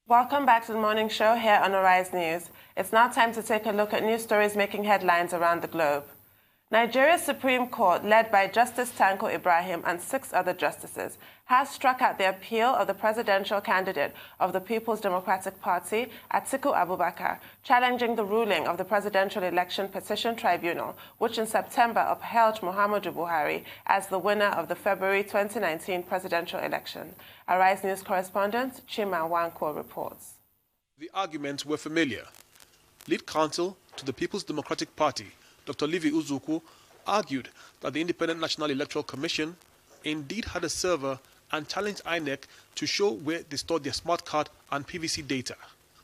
Welcome back to the morning show here on Arise News. It's now time to take a look at news stories making headlines around the globe. Nigeria's Supreme Court, led by Justice Tanko Ibrahim and 6 other justices, has struck out the appeal of the presidential candidate of the People's Democratic Party, Atiku Abubakar, challenging the ruling of the Presidential Election Petition Tribunal, which in September upheld Muhammadu Buhari as the winner of the February 2019 presidential election. Arise News correspondent Chima Nwankwo reports. The arguments were familiar. Lead counsel to the People's Democratic Party, Dr. Livy Uzuku, argued that the Independent National Electoral Commission indeed had a server and challenged INEC to show where they stored their smart card and PVC data.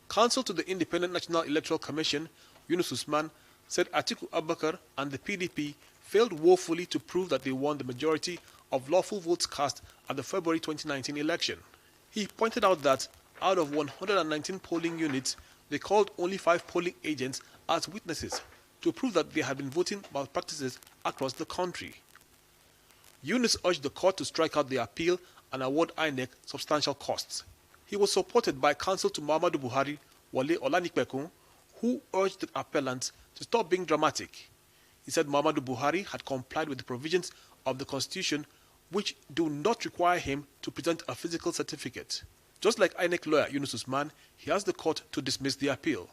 Counsel to the Independent National Electoral Commission, Yunus Usman, said Atiku Abubakar and the PDP failed woefully to prove that they won the majority of lawful votes cast at the February 2019 election. He pointed out that out of 119 polling units, they called only 5 polling agents as witnesses to prove that there had been voting malpractices across the country. Yunus urged the court to strike out the appeal and award INEC substantial costs. He was supported by counsel to Muhammadu Buhari, Wale Olanipekun, who urged the appellants to stop being dramatic. He said Muhammadu Buhari had complied with the provisions of the Constitution, which do not require him to present a physical certificate. Just like INEC lawyer Yunus Usman, he asked the court to dismiss the appeal.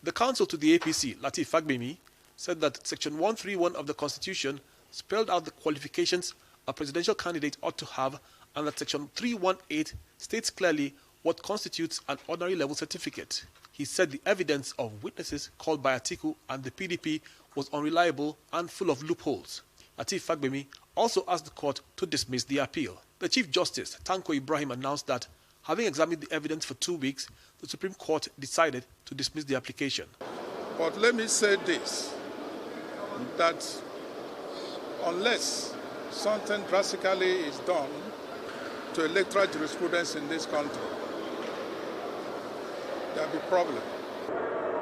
The counsel to the APC, Lateef Fagbemi, said that Section 131 of the Constitution spelled out the qualifications a presidential candidate ought to have, and that Section 318 states clearly what constitutes an ordinary level certificate. He said the evidence of witnesses called by Atiku and the PDP was unreliable and full of loopholes. Lateef Fagbemi also asked the court to dismiss the appeal. The Chief Justice, Tanko Ibrahim, announced that, having examined the evidence for 2 weeks, the Supreme Court decided to dismiss the application. But let me say this, that unless something drastically is done to electoral jurisprudence in this country, there will be a problem.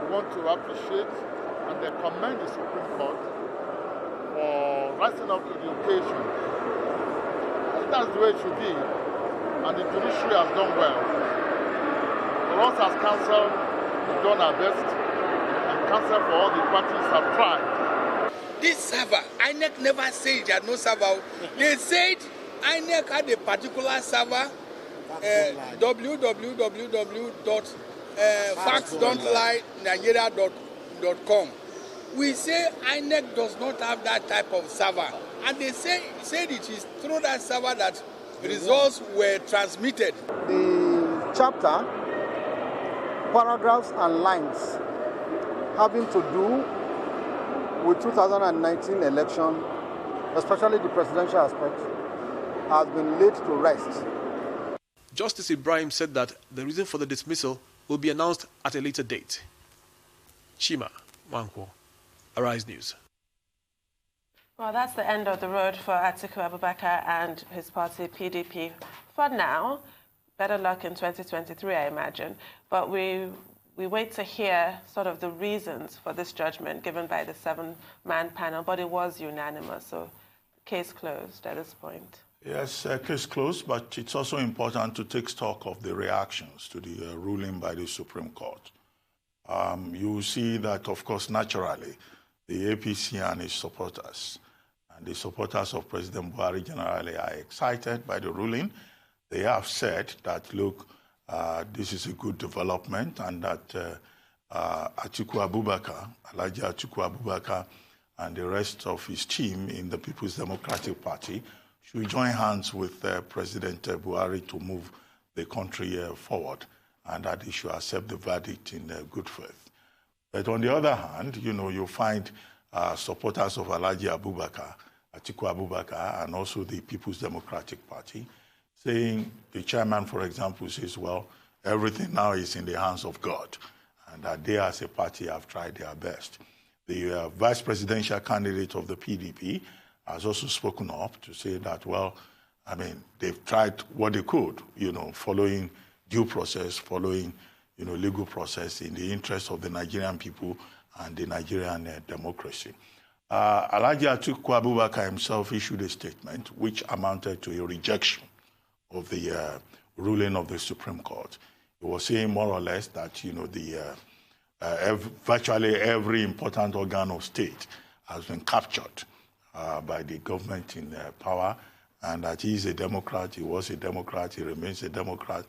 We want to appreciate and commend the Supreme Court for rising up to the occasion. And that's the way it should be, and the judiciary has done well. For us as counsel, we've done our best, and counsel for all the parties have tried. This server, INEC never said there no server. They said INEC had a particular server, www.factsdon'tlienigeria.com. We say INEC does not have that type of server, and they said it is through that server that results were transmitted. The chapter, paragraphs and lines having to do with 2019 election, especially the presidential aspect, has been laid to rest. Justice Ibrahim said that the reason for the dismissal will be announced at a later date. Chima Nwankwo, Arise News. Well, that's the end of the road for Atiku Abubakar and his party, PDP, for now. Better luck in 2023, I imagine. But we wait to hear sort of the reasons for this judgment given by the 7-man panel, but it was unanimous, so case closed at this point. Yes, case closed, but it's also important to take stock of the reactions to the ruling by the Supreme Court. You see that, of course, naturally, the APC and its supporters, and the supporters of President Buhari generally, are excited by the ruling. They have said that, look, this is a good development, and that Atiku Abubakar, Alhaji Atiku Abubakar, and the rest of his team in the People's Democratic Party should join hands with President Buhari to move the country forward, and that he should accept the verdict in good faith. But on the other hand, you find supporters of Alhaji Abubakar, Atiku Abubakar, and also the People's Democratic Party, saying, the chairman, for example, says, well, everything now is in the hands of God, and that they as a party have tried their best. The vice presidential candidate of the PDP has also spoken up to say that, well, I mean, they've tried what they could, following due process, following, legal process in the interest of the Nigerian people and the Nigerian democracy. Alhaji Atiku Abubakar himself issued a statement which amounted to a rejection of the ruling of the Supreme Court. He was saying more or less that, you know, virtually every important organ of state has been captured by the government in power, and that he is a Democrat, he was a Democrat, he remains a Democrat,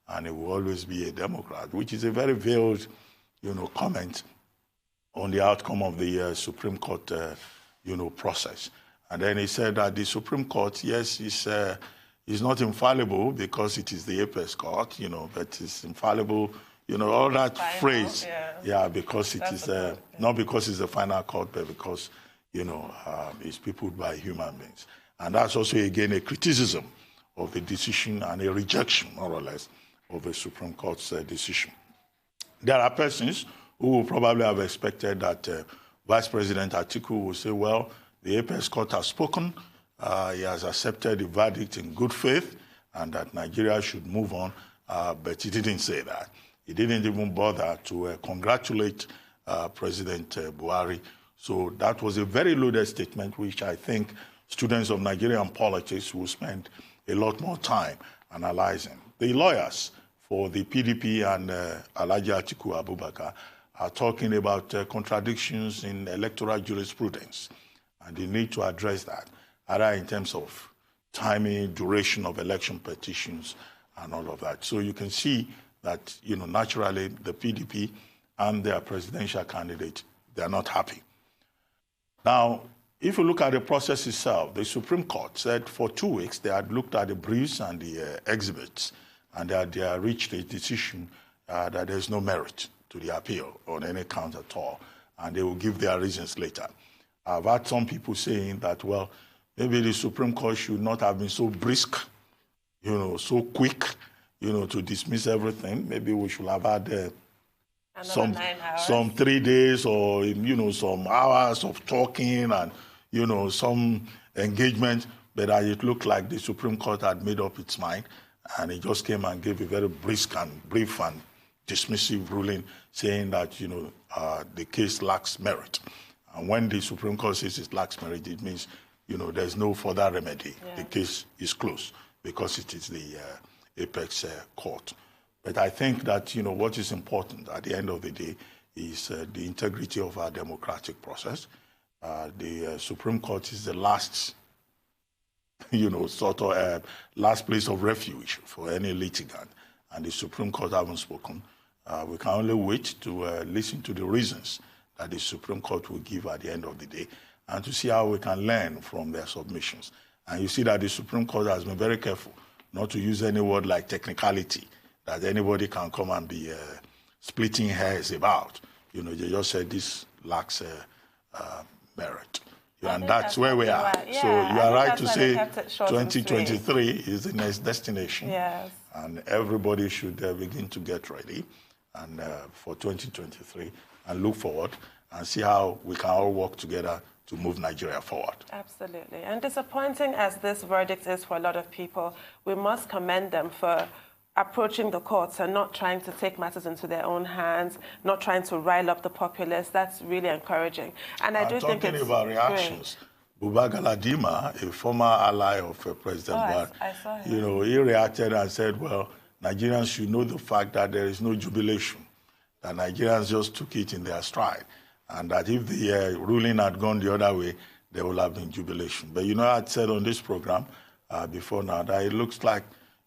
and he will always be a Democrat, which is a very veiled, you know, comment on the outcome of the Supreme Court, you know, process. And then he said that the Supreme Court, yes, is not infallible because it is the apex court, you know, but it's infallible, you know, all that final, phrase, because it is not because it's the final court, but because, you know, it's peopled by human beings. And that's also, again, a criticism of the decision and a rejection, more or less, of the Supreme Court's decision. There are persons who will probably have expected that Vice President Atiku will say, well, the apex court has spoken, he has accepted the verdict in good faith, and that Nigeria should move on, but he didn't say that. He didn't even bother to congratulate President Buhari. So that was a very loaded statement, which I think students of Nigerian politics will spend a lot more time analyzing. The lawyers for the PDP and Alhaji Atiku Abubakar are talking about contradictions in electoral jurisprudence, and the need to address that, either in terms of timing, duration of election petitions, and all of that. So you can see that, you know, naturally the PDP and their presidential candidate, they're not happy. Now, if you look at the process itself, the Supreme Court said for 2 weeks they had looked at the briefs and the exhibits, and they had reached a decision that there's no merit to the appeal on any count at all, and they will give their reasons later. I've had some people saying that, well, maybe the Supreme Court should not have been so brisk, you know, so quick, you know, to dismiss everything. Maybe we should have had some 3 days or, you know, some hours of talking and, you know, some engagement, but it looked like the Supreme Court had made up its mind, and it just came and gave a very brisk and brief and dismissive ruling saying that, you know, the case lacks merit. And when the Supreme Court says it lacks merit, it means, you know, there's no further remedy. Yeah. The case is closed because it is the apex court. But I think that, you know, what is important at the end of the day is the integrity of our democratic process. The Supreme Court is the last, you know, sort of last place of refuge for any litigant. And the Supreme Court haven't spoken. We can only wait to listen to the reasons that the Supreme Court will give at the end of the day and to see how we can learn from their submissions. And you see that the Supreme Court has been very careful not to use any word like technicality that anybody can come and be splitting hairs about. You know, they just said this lacks merit. And that's where we are. Yeah, so you are right to say 2023 is the next destination. Yes. And everybody should begin to get ready and for 2023 and look forward and see how we can all work together to move Nigeria forward. Absolutely. And disappointing as this verdict is for a lot of people, we must commend them for approaching the courts and not trying to take matters into their own hands, not trying to rile up the populace. That's really encouraging. And I do think it's talking about reactions. Buba Galadima, a former ally of President Buhari, you know, he reacted and said, well, Nigerians should know the fact that there is no jubilation, that Nigerians just took it in their stride, and that if the ruling had gone the other way, there would have been jubilation. But, you know, I said on this program before now that it looks like,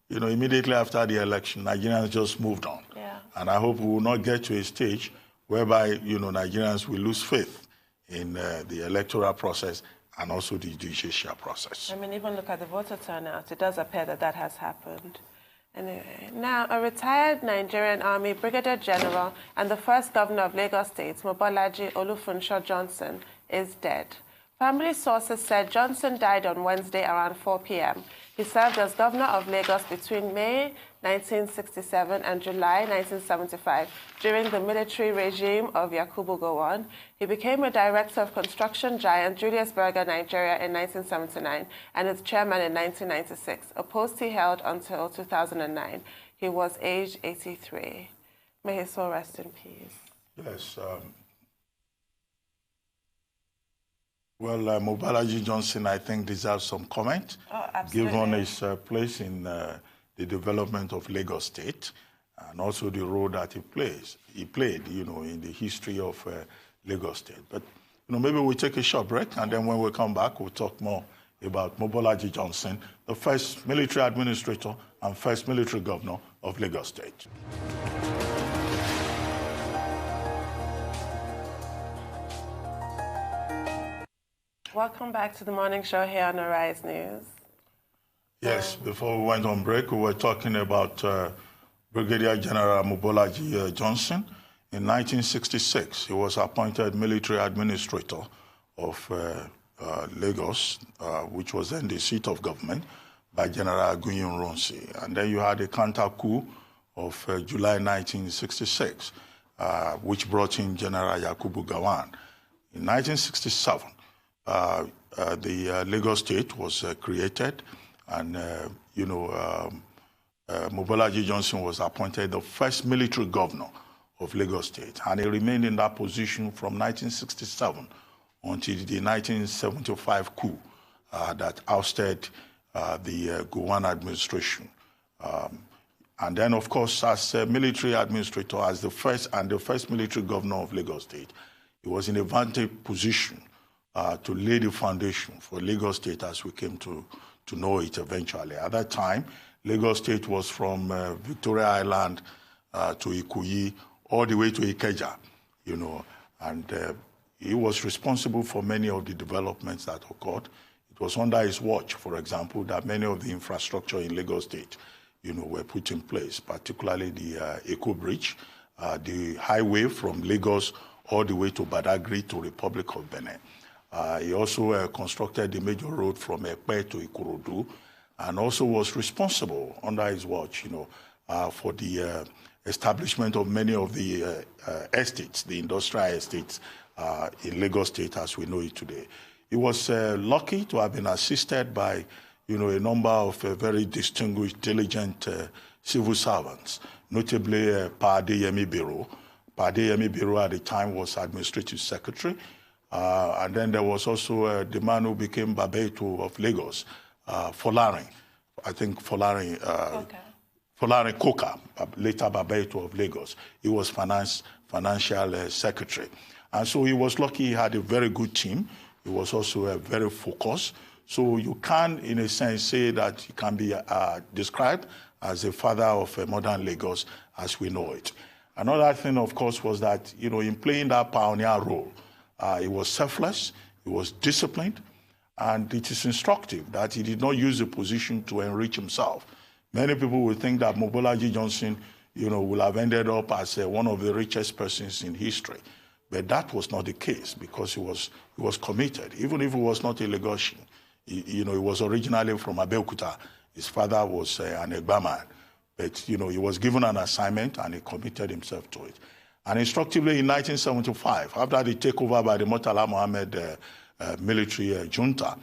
you know, immediately after the election, Nigerians just moved on. Yeah. And I hope we will not get to a stage whereby, you know, Nigerians will lose faith in the electoral process and also the judicial process. I mean, even look at the voter turnout. It does appear that that has happened. Anyway, now, a retired Nigerian Army Brigadier General and the first governor of Lagos State, Mobolaji Olufunsho Johnson, is dead. Family sources said Johnson died on Wednesday around 4 p.m. He served as governor of Lagos between May 1967 and July 1975 during the military regime of Yakubu Gowon. He became a director of construction giant Julius Berger Nigeria in 1979 and its chairman in 1996, a post he held until 2009. He was aged 83. May his soul rest in peace. Yes. Well, Mobolaji Johnson, I think, deserves some comment, given his place in the development of Lagos State. and also the role that he played, in the history of Lagos State. But, maybe we'll take a short break, and then when we come back, we'll talk more about Mobolaji Johnson, the first military administrator and first military governor of Lagos State. Welcome back to the morning show here on Arise News. Yes, before we went on break, we were talking about Brigadier General Mobolaji Johnson. In 1966, he was appointed military administrator of Lagos, which was then the seat of government, by General Agunyun Ronsi. And then you had a counter coup of July 1966, which brought in General Yakubu Gowon. In 1967, the Lagos State was created, and Mobolaji Johnson was appointed the first military governor of Lagos State, and he remained in that position from 1967 until the 1975 coup that ousted the Gowon administration. And then, of course, as a military administrator, as the first military governor of Lagos State, he was in a vantage position to lay the foundation for Lagos State as we came to know it eventually. At that time, Lagos State was from Victoria Island to Ikoyi, all the way to Ikeja, and he was responsible for many of the developments that occurred. It was under his watch, for example, that many of the infrastructure in Lagos State, were put in place, particularly the Eco Bridge, the highway from Lagos all the way to Badagry to Republic of Benin. He also constructed the major road from Epe to Ikorodu, and also was responsible under his watch, for the establishment of many of the estates, the industrial estates in Lagos State as we know it today. He was lucky to have been assisted by, a number of very distinguished, diligent civil servants, notably Pa Adeyemi Biro. Pa Adeyemi Biro at the time was administrative secretary. And then there was also the man who became Babeto of Lagos, Folarin. I think Folarin Koka, later Babeto of Lagos. He was financial secretary. And so he was lucky he had a very good team. He was also very focused. So you can, in a sense, say that he can be described as a father of modern Lagos as we know it. Another thing, of course, was that, in playing that pioneer role, he was selfless, he was disciplined, and it is instructive that he did not use the position to enrich himself. Many people will think that Mobolaji Johnson, will have ended up as one of the richest persons in history. But that was not the case, because he was committed. Even if he was not a Lagosian, he was originally from Abeokuta. His father was an Egba man. But, he was given an assignment and he committed himself to it. And instructively in 1975, after the takeover by the Murtala Mohammed military junta,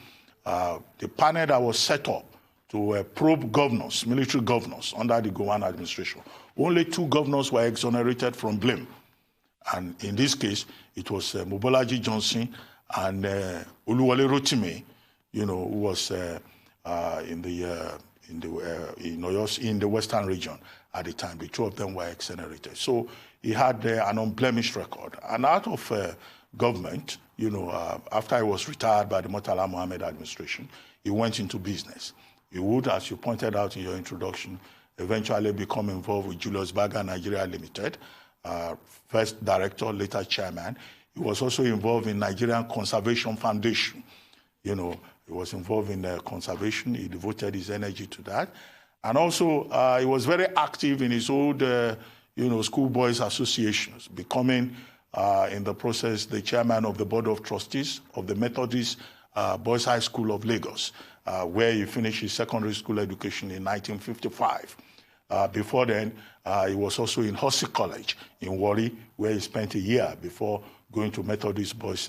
the panel that was set up to probe governors, military governors under the Gowon administration, only 2 governors were exonerated from blame. And in this case, it was Mobolaji Johnson and Oluwole Rotimi, who was in the Western region at the time. The 2 of them were exonerated. So he had an unblemished record. And out of government, after he was retired by the Murtala Mohammed administration, he went into business. He would, as you pointed out in your introduction, eventually become involved with Julius Berger Nigeria Limited, first director, later chairman. He was also involved in Nigerian Conservation Foundation. He was involved in conservation. He devoted his energy to that. And also, he was very active in his old, schoolboys associations, becoming, in the process, the chairman of the Board of Trustees of the Methodist Boys High School of Lagos, where he finished his secondary school education in 1955. Before then, he was also in Hussey College in Warri, where he spent a year before going to Methodist Boys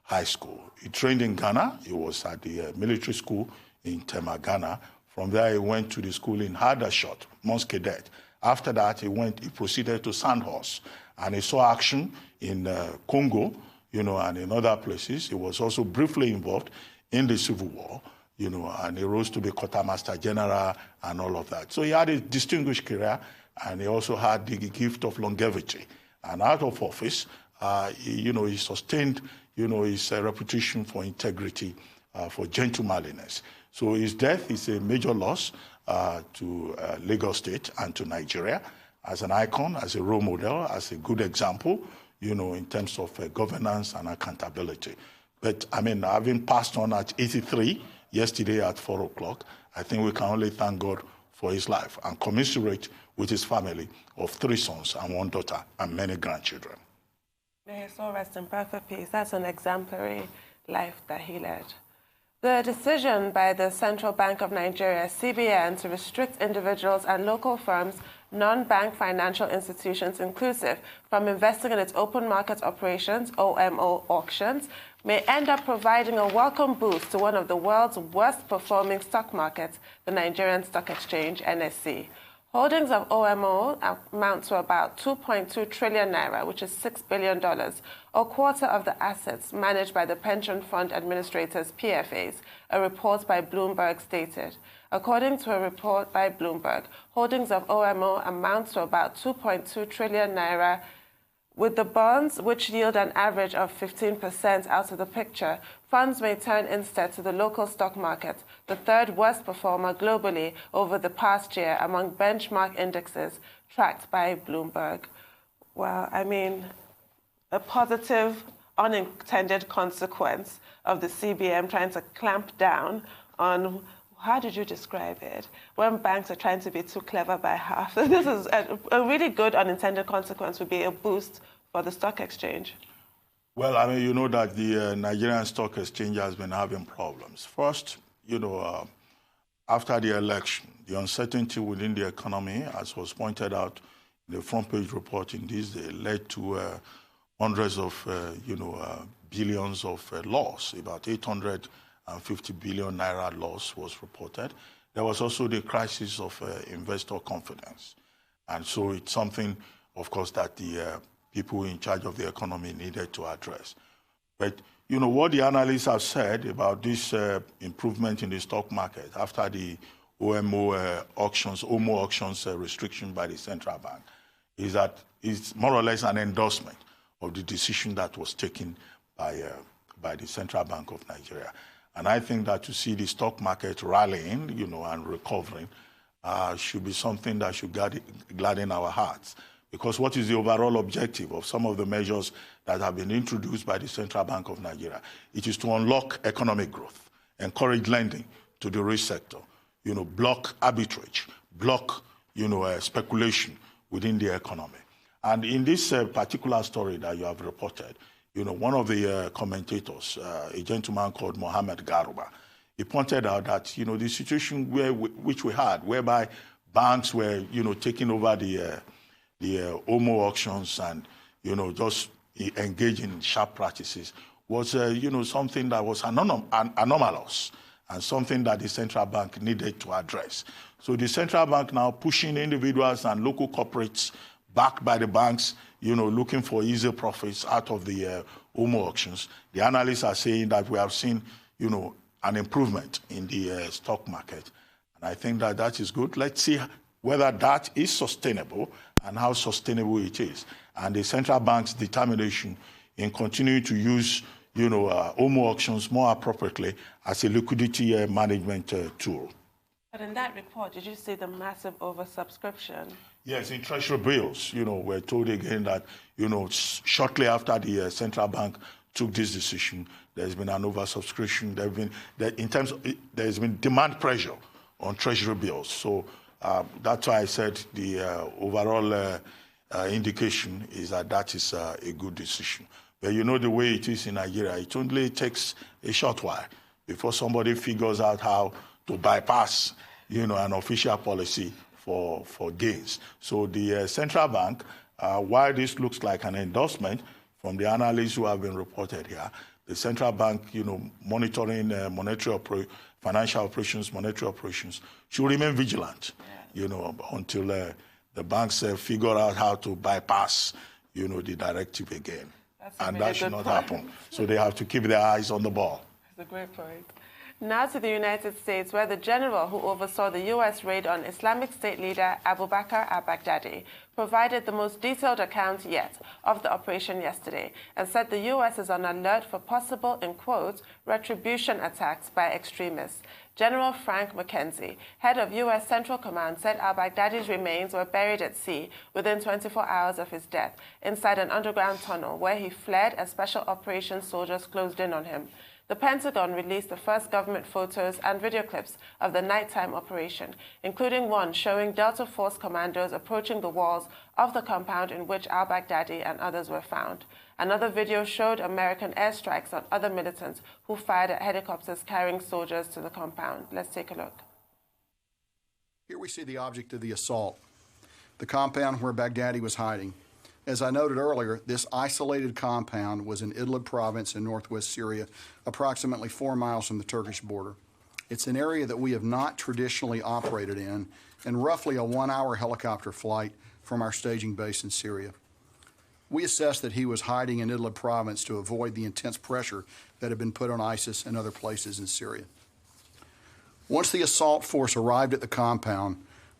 High School. He trained in Ghana. He was at the military school in Tema, Ghana. From there, he went to the school in Hadashot, Mons Cadet. After that, he proceeded to Sandhurst, and he saw action in Congo, and in other places. He was also briefly involved in the Civil War, and he rose to be Quartermaster General and all of that. So he had a distinguished career, and he also had the gift of longevity. And out of office, he sustained, his reputation for integrity, for gentlemanliness. So his death is a major loss to Lagos State and to Nigeria as an icon, as a role model, as a good example, in terms of governance and accountability. But, having passed on at 83 yesterday at 4 o'clock, I think we can only thank God for his life and commiserate with his family of 3 sons and 1 daughter and many grandchildren. May his soul rest in perfect peace. That's an exemplary life that he led. The decision by the Central Bank of Nigeria, CBN, to restrict individuals and local firms, non-bank financial institutions inclusive, from investing in its open market operations, OMO auctions, may end up providing a welcome boost to one of the world's worst performing stock markets, the Nigerian Stock Exchange, NSE. Holdings of OMO amount to about 2.2 trillion naira, which is $6 billion, a quarter of the assets managed by the pension fund administrators, PFAs, a report by Bloomberg stated. According to a report by Bloomberg, holdings of OMO amount to about 2.2 trillion naira, with the bonds, which yield an average of 15% out of the picture. Funds may turn instead to the local stock market, the 3rd worst performer globally over the past year among benchmark indexes tracked by Bloomberg. Well, a positive, unintended consequence of the CBN trying to clamp down on, how did you describe it, when banks are trying to be too clever by half. This is a really good unintended consequence would be a boost for the stock exchange. Well, you know that the Nigerian Stock Exchange has been having problems. First, after the election, the uncertainty within the economy, as was pointed out in the front page report in this day, led to hundreds of, billions of loss. About 850 billion naira loss was reported. There was also the crisis of investor confidence. And so it's something, of course, that the people in charge of the economy needed to address. But, what the analysts have said about this improvement in the stock market after the OMO auctions restriction by the central bank is that it's more or less an endorsement of the decision that was taken by the Central Bank of Nigeria. And I think that to see the stock market rallying, and recovering should be something that should gladden our hearts. Because what is the overall objective of some of the measures that have been introduced by the Central Bank of Nigeria? It is to unlock economic growth, encourage lending to the rich sector, block arbitrage, block, speculation within the economy. And in this particular story that you have reported, one of the commentators, a gentleman called Mohammed Garuba, he pointed out that, the situation which we had, whereby banks were, taking over the OMO auctions and, just engage in sharp practices was, something that was anomalous and something that the central bank needed to address. So the central bank now pushing individuals and local corporates backed by the banks, looking for easy profits out of the OMO auctions. The analysts are saying that we have seen, an improvement in the stock market. And I think that that is good. Let's see whether that is sustainable and how sustainable it is. And the central bank's determination in continuing to use, OMO auctions more appropriately as a liquidity management tool. But in that report, did you see the massive oversubscription? Yes, in treasury bills, we're told again that, shortly after the central bank took this decision, there's been an oversubscription. There's been demand pressure on treasury bills. So that's why I said the overall indication is that is a good decision. But the way it is in Nigeria, it only takes a short while before somebody figures out how to bypass, an official policy for gains. So the central bank, while this looks like an endorsement from the analysts who have been reported here, the central bank, monitoring financial operations, monetary operations, should remain vigilant, until the banks figure out how to bypass, the directive again. And that should not happen. So they have to keep their eyes on the ball. That's a great point. Now to the United States, where the general who oversaw the U.S. raid on Islamic State leader Abu Bakr al-Baghdadi provided the most detailed account yet of the operation yesterday and said the U.S. is on alert for possible, in quotes, retribution attacks by extremists. General Frank McKenzie, head of U.S. Central Command, said al-Baghdadi's remains were buried at sea within 24 hours of his death inside an underground tunnel where he fled as special operations soldiers closed in on him. The Pentagon released the first government photos and video clips of the nighttime operation, including one showing Delta Force commandos approaching the walls of the compound in which al-Baghdadi and others were found. Another video showed American airstrikes on other militants who fired at helicopters carrying soldiers to the compound. Let's take a look. Here we see the object of the assault, the compound where Baghdadi was hiding. As I noted earlier, this isolated compound was in Idlib province in northwest Syria, approximately 4 miles from the Turkish border. It's an area that we have not traditionally operated in, and roughly a 1-hour helicopter flight from our staging base in Syria. We assessed that he was hiding in Idlib province to avoid the intense pressure that had been put on ISIS and other places in Syria. Once the assault force arrived at the compound,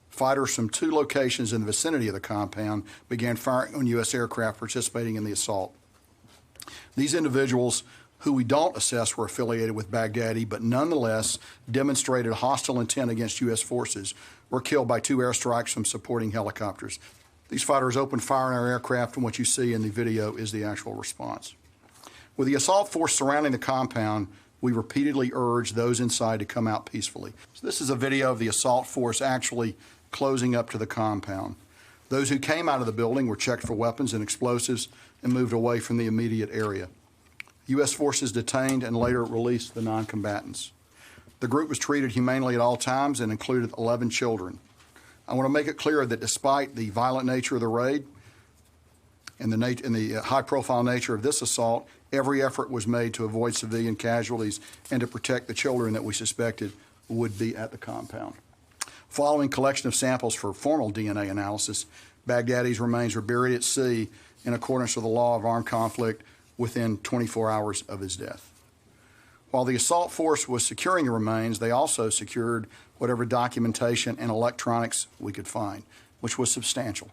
fighters from 2 locations in the vicinity of the compound began firing on U.S. aircraft participating in the assault. These individuals, who we don't assess were affiliated with Baghdadi, but nonetheless demonstrated hostile intent against U.S. forces, were killed by 2 airstrikes from supporting helicopters. These fighters opened fire on our aircraft, and what you see in the video is the actual response. With the assault force surrounding the compound, we repeatedly urged those inside to come out peacefully. So this is a video of the assault force actually closing up to the compound. Those who came out of the building were checked for weapons and explosives and moved away from the immediate area. U.S. forces detained and later released the non-combatants. The group was treated humanely at all times and included 11 children. I want to make it clear that despite the violent nature of the raid and the high-profile nature of this assault, every effort was made to avoid civilian casualties and to protect the children that we suspected would be at the compound. Following collection of samples for formal DNA analysis, Baghdadi's remains were buried at sea in accordance with the law of armed conflict within 24 hours of his death. While the assault force was securing the remains, they also secured whatever documentation and electronics we could find, which was substantial.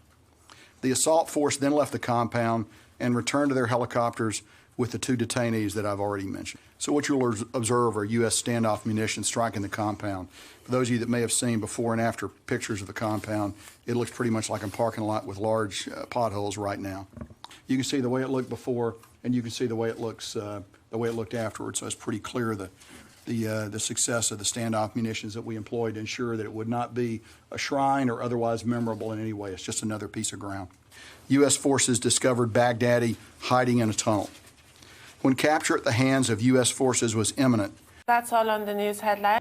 The assault force then left the compound and returned to their helicopters with the 2 detainees that I've already mentioned. So what you'll observe are U.S. standoff munitions striking the compound. For those of you that may have seen before and after pictures of the compound, it looks pretty much like a parking lot with large potholes right now. You can see the way it looked before, and you can see the way it looks, the way it looked afterwards. So it's pretty clear the success of the standoff munitions that we employed to ensure that it would not be a shrine or otherwise memorable in any way. It's just another piece of ground. U.S. forces discovered Baghdadi hiding in a tunnel. When capture at the hands of U.S. forces was imminent. That's all on the news headline.